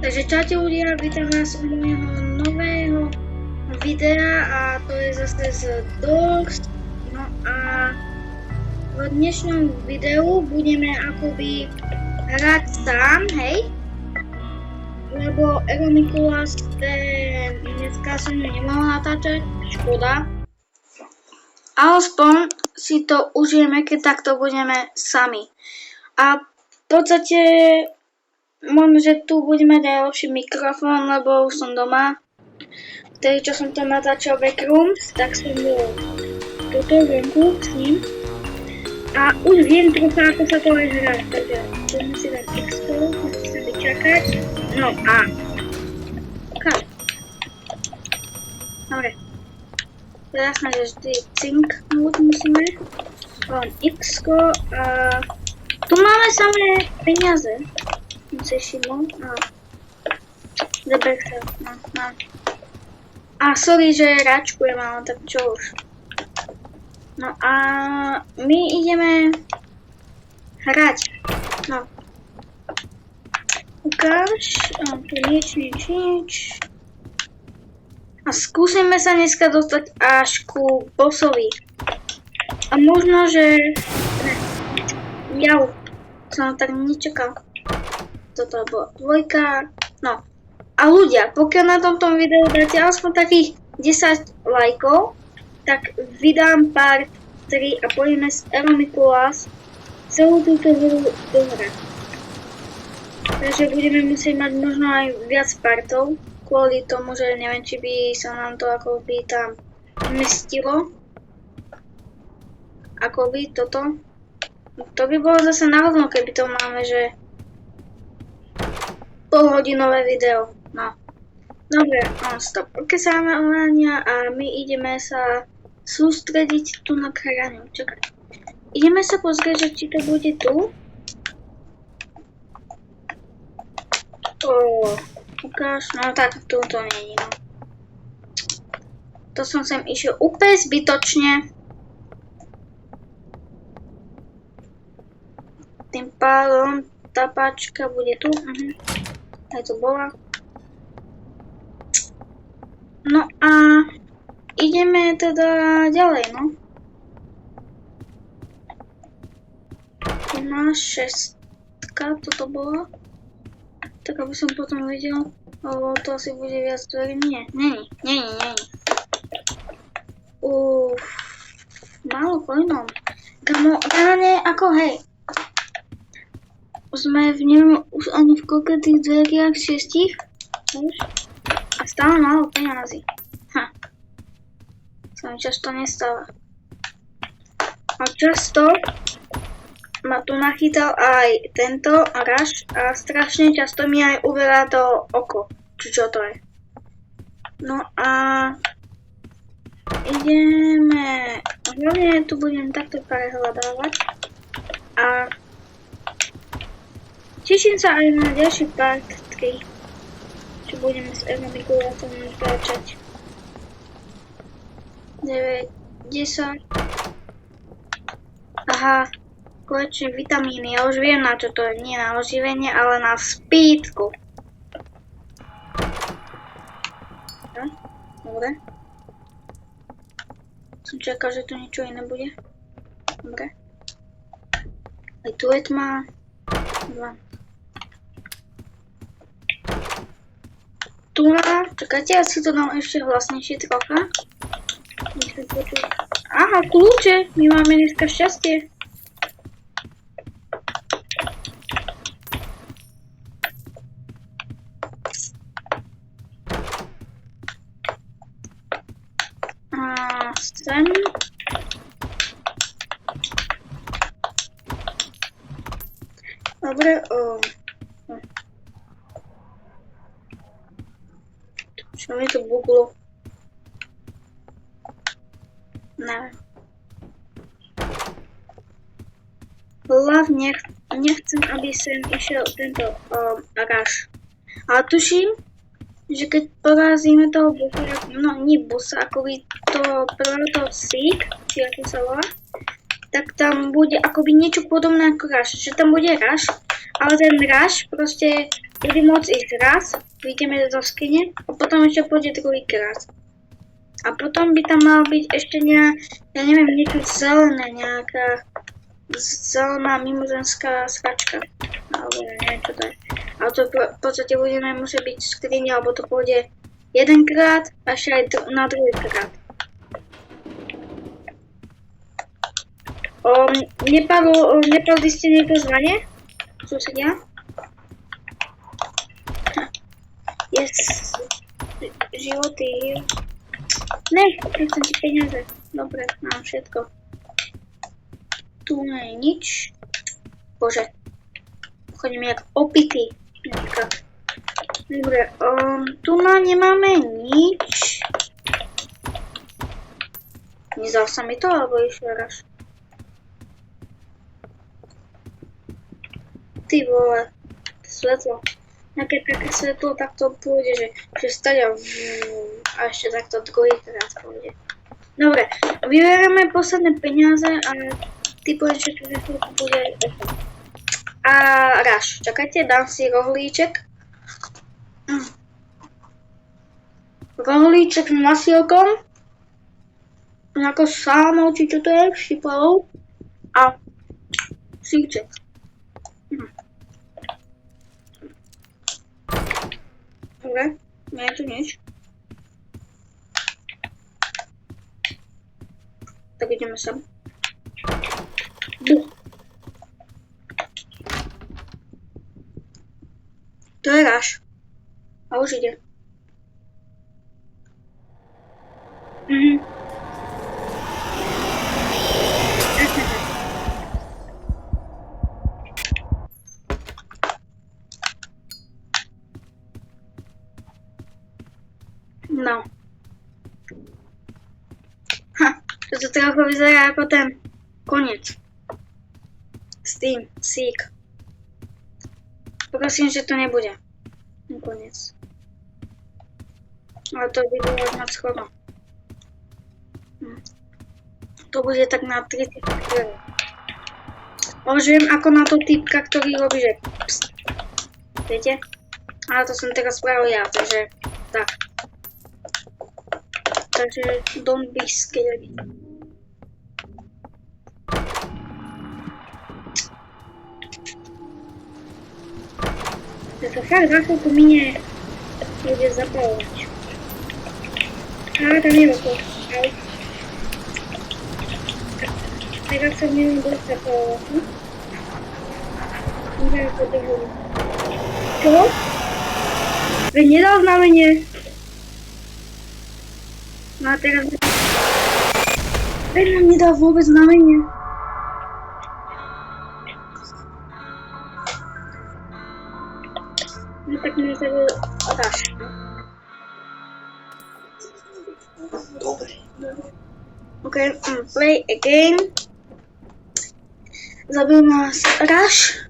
Takže čaute ľudia, vítam vás u môjho nového videa a to je zase z Doors. No a v dnešnom videu budeme akoby hrať sám, hej? Lebo Ero Mikuláš dneska som nemohla natáčať, škoda. Alespoň si to užijeme, keď takto budeme sami. A v podstate možno, že tu budeme mať aj lepší mikrofón, lebo už som doma. Vtedy, čo som tam natáčal Backrooms, tak som bol tuto vonku s ním. A už viem trocha, ako sa to aj hrá. Takže poďme si dať X-ko, musíme si čakať. No a... Kam? Dobre. To je jasné, že vždy Think Mode musíme. Len X-ko a... Tu máme samé peniaze. Si všimol. No. Dobre sa. No. A sorry, že račkujem, ale tak čo už. No a my ideme hrať. No. Ukáž. Tu nič. A skúsime sa dneska dostať až ku bossovi. A možno, že... Jau. Som tak nečakal. Toto bola dvojka, no. A ľudia, pokiaľ na tomto videu dáte aspoň takých 10 lajkov, tak vydám part 3 a pôjdeme s Ero Mikuláš celú túto hru dohrať. Takže budeme musieť mať možno aj viac partov, kvôli tomu, že neviem, či by sa nám to akoby tam mestilo. Akoby toto. To by bolo zase náhodno, keby to máme, že polhodinové video, no. Dobre, stop. Okesámania a my ideme sa sústrediť tu na krajinu. Čakaj. Ideme sa pozrieť, že či to bude tu. Ukáž, no tak tu to nie je, no. To som sem išiel úplne zbytočne. Tým pádom tá páčka bude tu. Aj to bola. No a ideme teda ďalej, no. Na 6. Toto bola. Tak aby som potom videl. O, to asi bude viac dverí. Nie. Málo coinov. Kamo, reálne ako hej. Sme v ňom už ani v koľkých dveriach 6. A stále málo peniazy. Sa mi často nestáva. A často ma tu nachytal aj tento rush a strašne často mi aj uberá to oko. Čo to je. No a ideme. Hlavne tu budem takto prehľadávať. A teším sa aj na ďalší part 3, čo budeme s Ero Mikulášom natáčať. 9, 10. Aha, konečne vitamíny. Ja už viem, na čo to je. Nie na oživenie, ale na speedku. No, dobre. Som čakal, že tu niečo iné bude. Dobre. Aj tu je tma. 2. Čakajte, ja si to dám ešte hlasnejšie trocha. Aha, kľúče, my máme dneska šťastie. A sem. Dobre, čo mi to buglo? Ne. Hlavne nechcem, aby sem išiel tento rush. Ale tuším, že keď porazíme toho bossa, no nie bossa, akoby toho prvého Seek, či ako sa volá, tak tam bude akoby niečo podobné ako rush. Že tam bude rush, ale ten rush proste bude môcť ísť raz, vyjdeme zo skrine a potom ešte pôjde druhýkrát. A potom by tam mal byť ešte ja neviem, niečo zelené, nejaká zelená mimozemská sračka. Alebo neviem, čo to je. Ale to v podstate budeme musieť byť v skrine, alebo to pôjde jedenkrát a ešte aj na druhýkrát. Nepadli ste niekto zvane? Susedia? Yes. Životy. Ne, nechcem ti peniaze. Dobre, mám všetko. Tu nie je nič. Bože. Chodím jak opitý. Dobre, tu nemáme nič. Nezal sa mi to, alebo išlo raz. Ty vole, svetlo. Nejaké také svetlo, tak to pôjde, že stadia a ešte takto druhýkrát pôjde. Dobre, vyberieme posledné peniaze a ty povieš, že tu za chvíľku bude ešte. A ráž, čakajte, dám si rohlíček. Rohlíček s masílkom. Ako sámou, či čo to je, šiplavou. A sírček. Dobre, nie je tu nič. Tak ideme sem. To je ráž. A už ide. No. To trochu vyzerá ako ten koniec. Steam, Seek. Prosím, že to nebude. Koniec. Ale to by bolo na schodu. To bude tak na 30 chvíľ. Už viem, ako na to typka, ktorý robí, že pst. Viete? Ale to som teraz spravil ja, takže tak. Takže don't be scared. To sa fakt za chvíľku minie bude zapalovať. Ale tam je oko. Teraz sa neviem bude zapalovať. Neviem, ako to bude. Čo? Veď nedal znamenie. No a teraz... Veď nám nedal vôbec znamenie. No tak mi sa bude dáš. Dobre. OK, play again. Zabil nás Rush.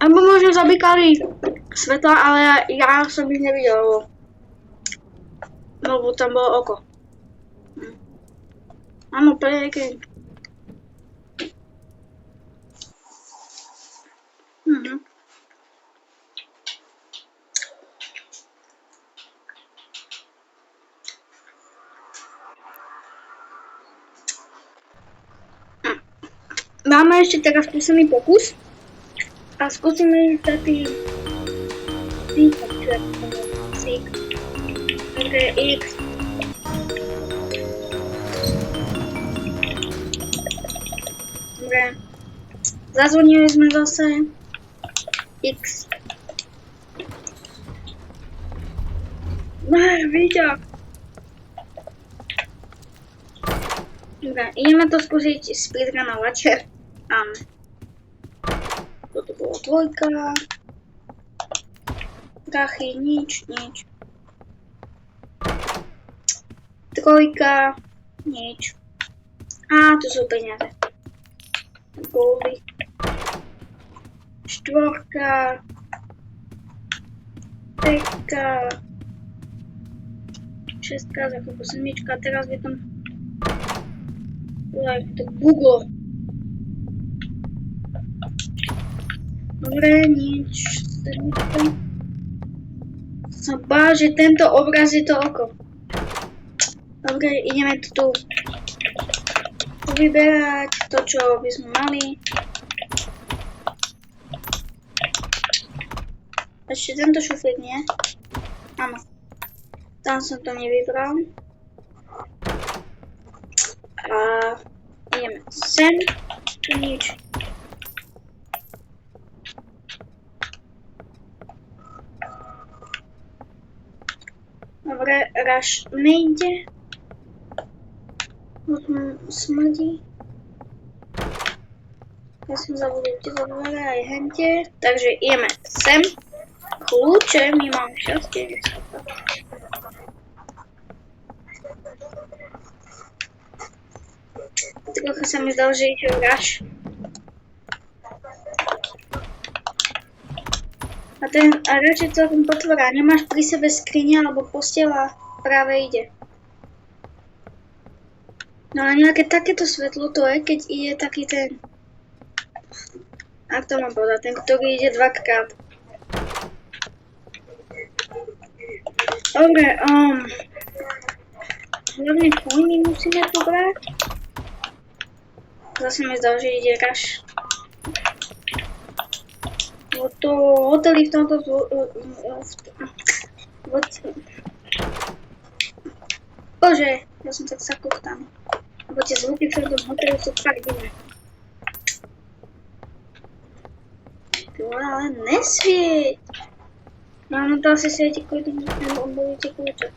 Alebo možno zabíkali svetla, ale ja som ich nevidel. Lebo tam bolo oko. Áno, play again. Máme ešte teraz posledný pokus a skúsime taký sík. Takže X. Dobre. Zazvonili sme zase. X. Vidíte. Dobre, ideme to skúsiť speedrunovať. Toto bolo dvojka. Prachy, nič. Trojka, nič. A, tu sú peniaze. Goldy. Štvorka. Peťka. Šestka, za chvíľku sedmička. Teraz by tam... To Google. Dobre, nič. Som bál, že tento obraz je to oko. Dobre, ideme tu vyberať to, čo by sme mali. Ešte tento šuflík nie? Áno. Tam som to nevybral. A ideme sem. Tu nič. Dobre, Rush nejde. Smrdí. Ja som zabudol tieto dvere aj hente. Takže ideme sem. Kľúče, my máme šťastie. Trocha sa mi zdalo, že ide Rush. A Rush je celkom potvorá. Nemáš pri sebe skrine alebo postela, práve ide. No a nejaké takéto svetlo to je, keď ide taký ten... Ak to mám povedať, ten, ktorý ide dvakrát. Dobre, hlavne coiny musíme pobrať. Zase mi zdal, že ide Rush. To hotely v tomto... Bože, ja som tak sakol tam. Lebo tie zvuky v tomto hotelu sú fakt divné. Ty vole, ale nesvieť! No, no to asi svieti kvôli tomu, že odbolíte kľúče.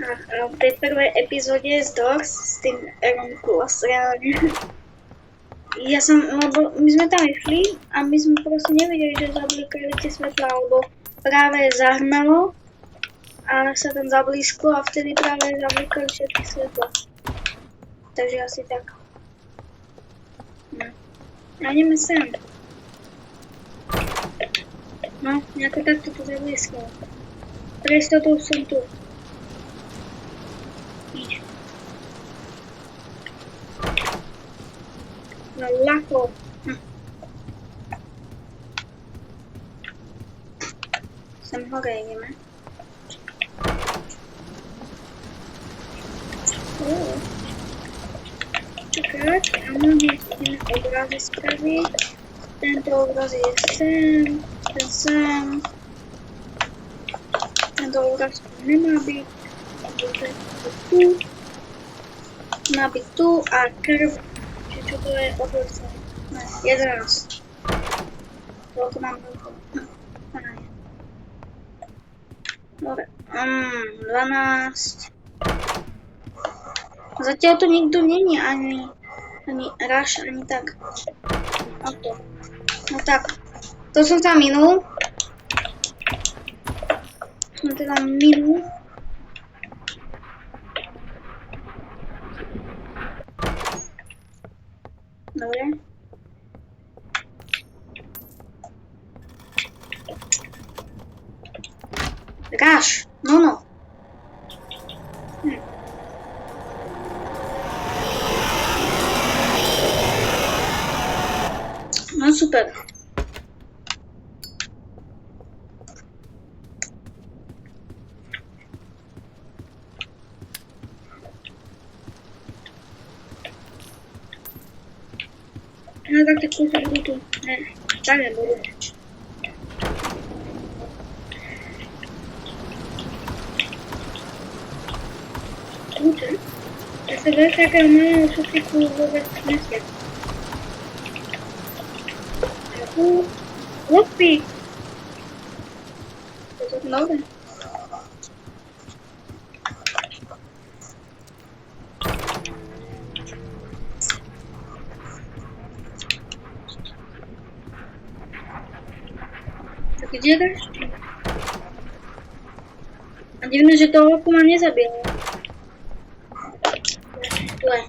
A v tej prvej epizóde z Doors s tým Aaron Plus reálne. Lebo my sme tam išli a my sme proste nevedeli, že zablikali tie svetla, alebo práve zahrmelo a sa tam zablízko a vtedy práve zablikali všetky svetla. Takže asi tak. No. A ideme sem. No, nejako takto to zablízkalo. Pre istotu som tu. Nič. No ľahko. Sem hore ideme. Čakať, áno, ideme obrazy spraviť. Tento obraz je sem, ten sem. Tento obraz nemá byť. Tu. Má byť tu a krv. Čo to je obrovské? Ne, 11. Koľko mám veľko? Dobre. 12. Zatiaľ tu nikto není, ani Rush, ani tak. No tak. To som tam minul. Dobre. Rush, no. No super. No také kúsy budú tu. Ne, tak nebudú. Kúče? Ja sa bez takého malého šuplíku vôbec nesiem. A tu... Lopík! To je to nové. Kde dáš? A divné, že toho ma nezabilo. Tle.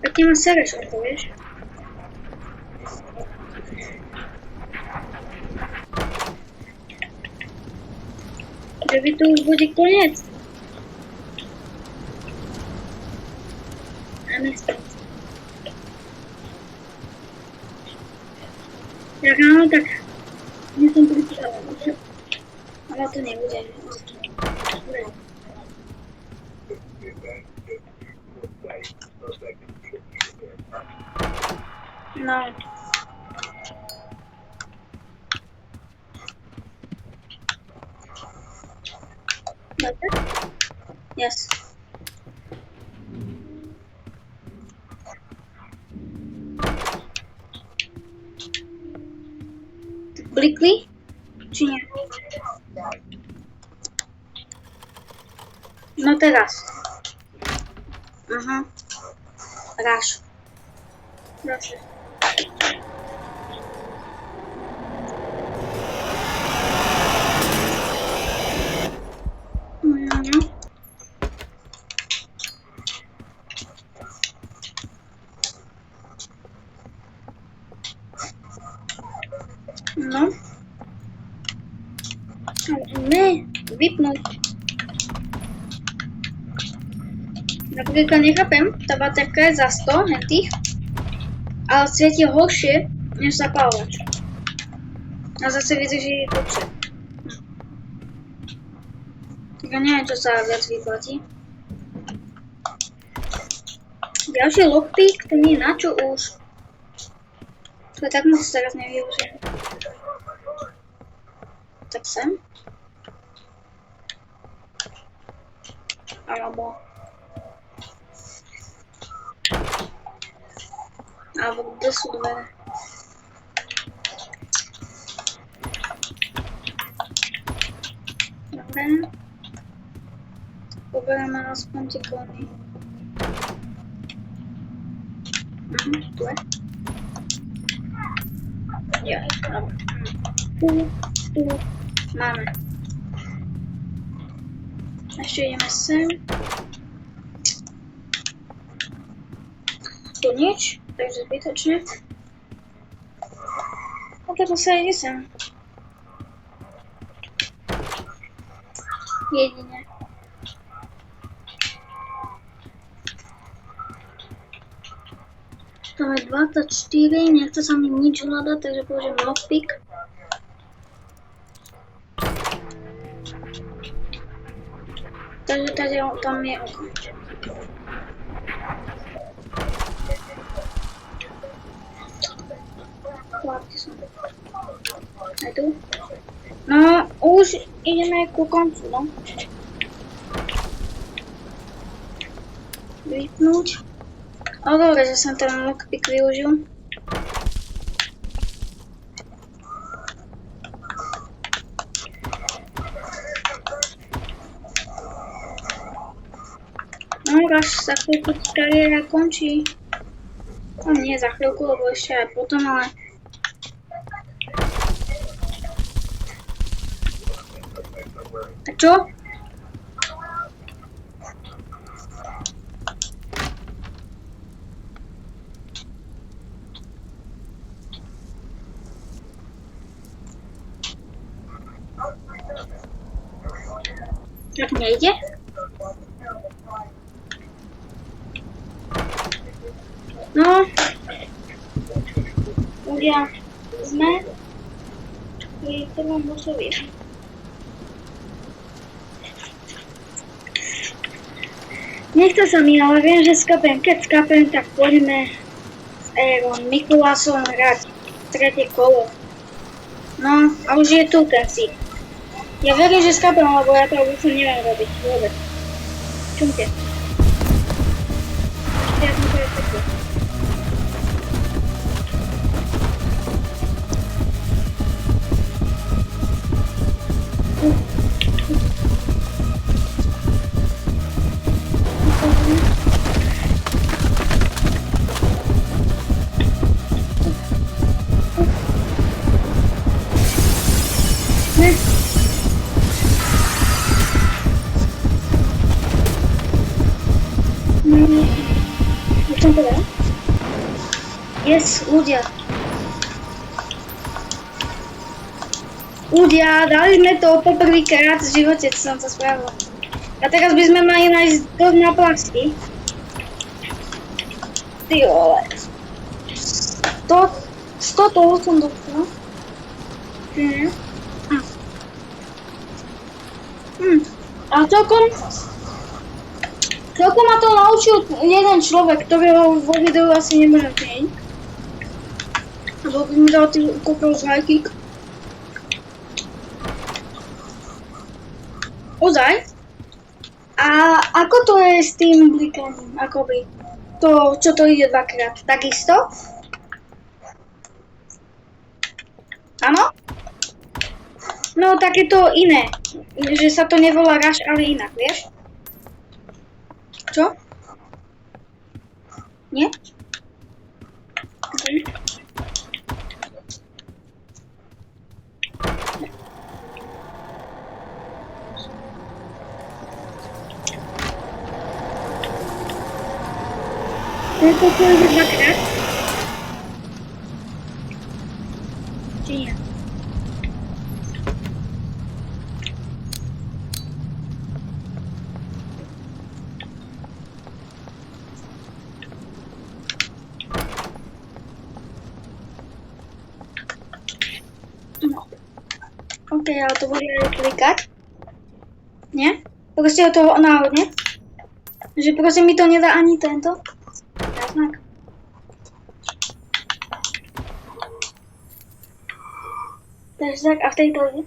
A ty ma sereš o to, vieš? Že by to už bude koniec. Máme spať. Tak áno, tak nie som pricítala. Ale to nebude. Dobre. No. Dobre? Yes. Blikli? Či nie? No teraz. Aha. Ráš. Ráš. No. Ne, vypnúť. Napríklad nechápem, tá baterka je za 100 hentých, ale svieti horšie než zapálovač. A zase vydrží dlhšie. Tak ja neviem, čo sa viac vyplatí. Ďalší lockpick, to nie je na čo už. To tak moc teraz nevyužijem. Tak sem. Alebo kde sú dvere? Dobre. Poberieme aspoň tie klony. Tu je. Ja, dobre. Tu máme. Ešte ideme sem. Tu nič, takže zbytočne. A potom sa ide sem. Jedine. Tam je 24, nechce sa mi nič hľadať, takže použijem lockpick. Takže tady tam je okno. Klapky sú. Aj tu. No, už ideme ku koncu, no. Vypnúť. Ale dobre, že som ten lockpick využil. No, až za chvíľku kariéra končí. No nie za chvíľku, lebo ešte aj potom, ale... A čo? Tak nejde? No, ľudia, sme pri prvom bosovi. Nechce sa mi, ale viem, že skapem. Keď skapem, tak poďme s Aaron Mikulásom hrať tretie kolo. No, a už je tu ten si. Ja verím, že skapem, lebo ja to vôbec neviem robiť. Vôbec. Čumte. Ja som to je takto. Čo som povedal? Yes, ľudia. Ľudia, dali sme to poprvýkrát v živote, čo som to spravila. A teraz by sme mali nájsť dosť na plasty. Ty vole. 100 toho som dostala. A celkom ma to naučil jeden človek, ktorého vo videu asi nemôžem zmeniť. Lebo by mi dal tým kúpil z hajkík. Ozaj? A ako to je s tým blikaním? Akoby to, čo to ide dvakrát? Takisto? Áno? No, tak je to iné. Že sa to nevolá rush, ale inak, vieš? Čo? Nie? Okay. To je dvakrát? Či nie? No. OK, ale to bude aj klikať. Nie? Proste je to náhodne. Že proste mi to nedá ani tento. Znak. Takže tak, a v tejto je?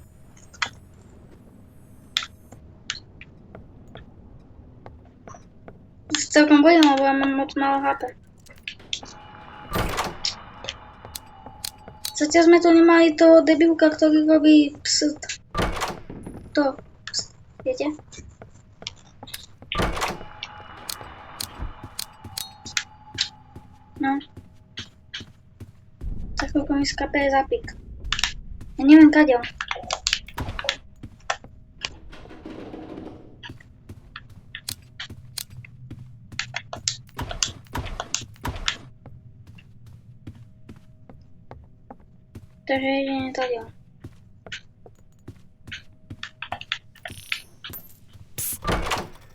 Celkom bojím, lebo ja mám moc málo HP. Zatiaľ sme tu nemali toho debilka, ktorý robí pst. To, pst, viete? No. Za chvíľku mi skape zapík. Ja neviem kadeľ. Takže jedine kadeľ.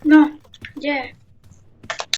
No, kde je?